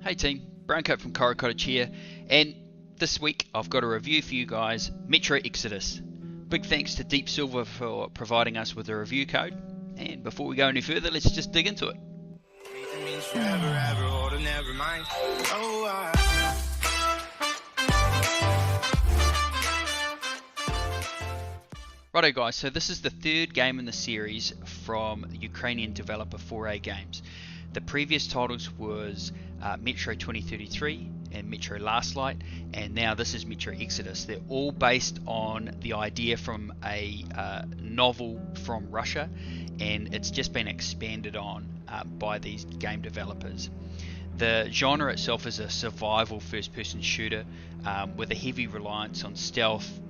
Hey team, Browncoat from Koru-Cottage here, and this week I've got a review for you guys, Metro Exodus. Big thanks to Deep Silver for providing us with a review code, and before we go any further, let's just dig into it. Righto guys, so this is the third game in the series from Ukrainian developer 4A Games. The previous titles was Metro 2033 and Metro Last Light, and now this is Metro Exodus. They're all based on the idea from a novel from Russia, and it's just been expanded on by these game developers. The genre itself is a survival first-person shooter with a heavy reliance on stealth,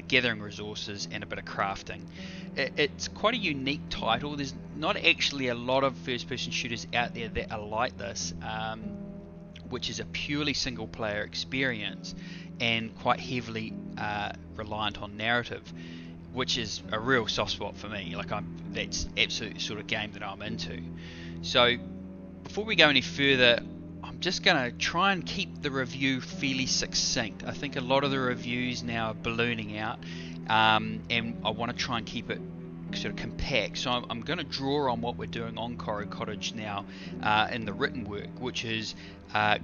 gathering resources, and a bit of crafting. It's quite a unique title. There's not actually a lot of first-person shooters out there that are like this, which is a purely single-player experience and quite heavily reliant on narrative, which is a real soft spot for me. That's absolutely the sort of game that I'm into. So before we go any further, I'm just going to try and keep the review fairly succinct. I think a lot of the reviews now are ballooning out, and I want to try and keep it sort of compact. So I'm going to draw on what we're doing on Koru-Cottage now in the written work, which is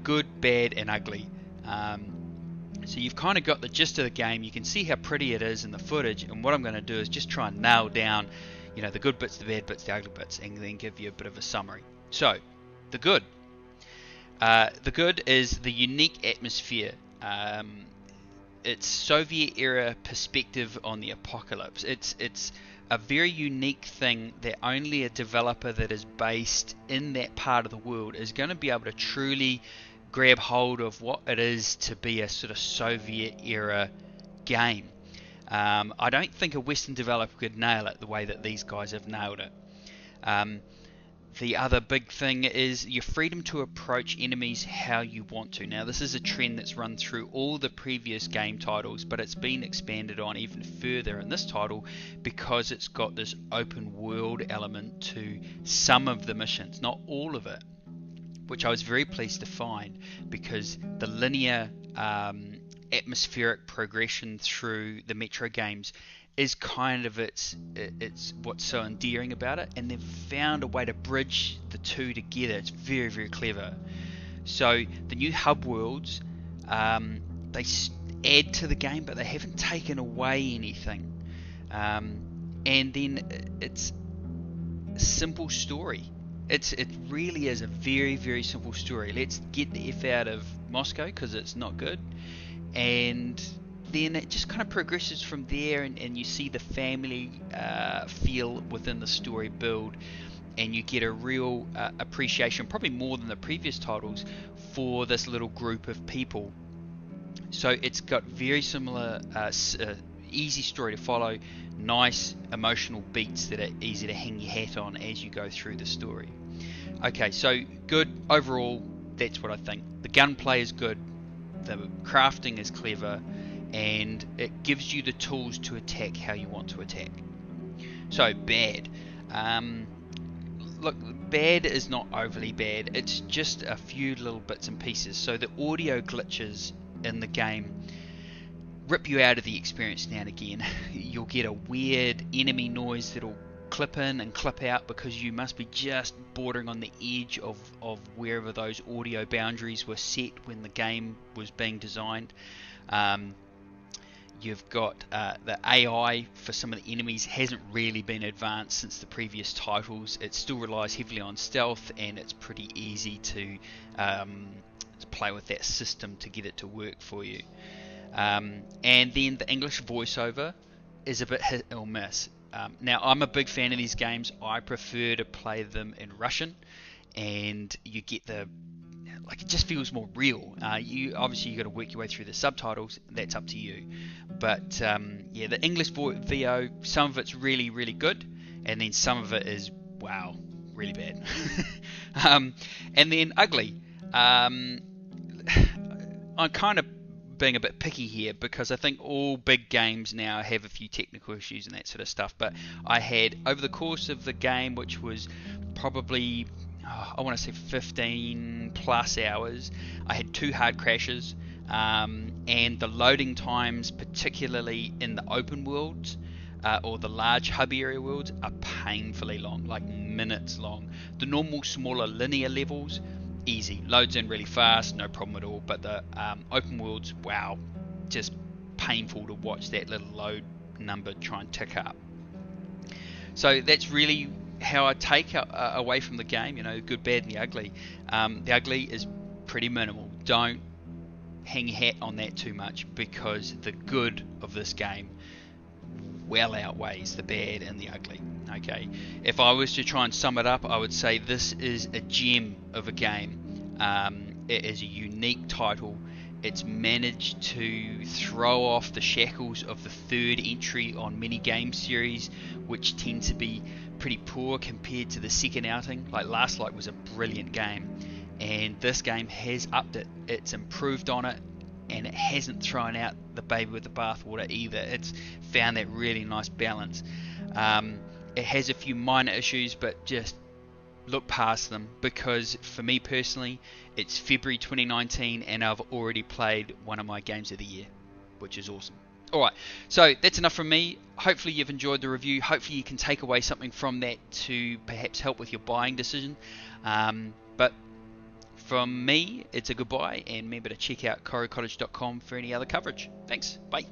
good, bad, and ugly. So you've kind of got the gist of the game. You can see how pretty it is in the footage, and what I'm going to do is just try and nail down, the good bits, the bad bits, the ugly bits, and then give you a bit of a summary. So, the good. The good is the unique atmosphere. It's Soviet-era perspective on the apocalypse. It's a very unique thing that only a developer that is based in that part of the world is going to be able to truly grab hold of what it is to be a sort of Soviet-era game. I don't think a Western developer could nail it the way that these guys have nailed it. The other big thing is your freedom to approach enemies how you want to. Now, this is a trend that's run through all the previous game titles, but it's been expanded on even further in this title because it's got this open world element to some of the missions, not all of it, which I was very pleased to find, because the linear atmospheric progression through the Metro games is kind of it's what's so endearing about it, and they've found a way to bridge the two together. It's very, very clever. So the new hub worlds, they add to the game, but they haven't taken away anything. And then it's a simple story. It really is a very, very simple story. Let's get the F out of Moscow because it's not good, and then it just kind of progresses from there, and you see the family feel within the story build, and you get a real appreciation, probably more than the previous titles, for this little group of people. So it's got very similar, easy story to follow, nice emotional beats that are easy to hang your hat on as you go through the story. Okay, so good overall, that's what I think. The gunplay is good, the crafting is clever, and it gives you the tools to attack how you want to attack. So bad. Look, bad is not overly bad. It's just a few little bits and pieces. So the audio glitches in the game rip you out of the experience now and again. You'll get a weird enemy noise that'll clip in and clip out because you must be just bordering on the edge of wherever those audio boundaries were set when the game was being designed. You've got the AI for some of the enemies hasn't really been advanced since the previous titles. It still relies heavily on stealth, and it's pretty easy to play with that system to get it to work for you. And then the English voiceover is a bit hit or miss. Now, I'm a big fan of these games. I prefer to play them in Russian, and you get it just feels more real. You got to work your way through the subtitles. That's up to you. But the English VO, some of it's really, really good, and then some of it is really bad. And then ugly. I'm kind of being a bit picky here because I think all big games now have a few technical issues and that sort of stuff. But I had, over the course of the game, which was probably I want to say 15 plus hours. I had 2 hard crashes, and the loading times, particularly in the open worlds or the large hub area worlds, are painfully long, like minutes long. The normal smaller linear levels, easy, loads in really fast, no problem at all. But the open worlds, wow, just painful to watch that little load number try and tick up. So that's really how I take away from the game, good, bad, and the ugly. The ugly is pretty minimal. Don't hang your hat on that too much, because the good of this game well outweighs the bad and the ugly. Okay, if I was to try and sum it up, I would say this is a gem of a game. It is a unique title. It's managed to throw off the shackles of the third entry on many game series, which tend to be pretty poor compared to the second outing. Like Last Light was a brilliant game, and this game has upped it. It's improved on it, and it hasn't thrown out the baby with the bathwater either. It's found that really nice balance. It has a few minor issues, but just look past them, because for me personally, it's February 2019 and I've already played one of my games of the year, which is awesome. Alright, so that's enough from me. Hopefully you've enjoyed the review. Hopefully you can take away something from that to perhaps help with your buying decision. But from me, it's a goodbye, and remember to check out Koru-Cottage.com for any other coverage. Thanks, bye.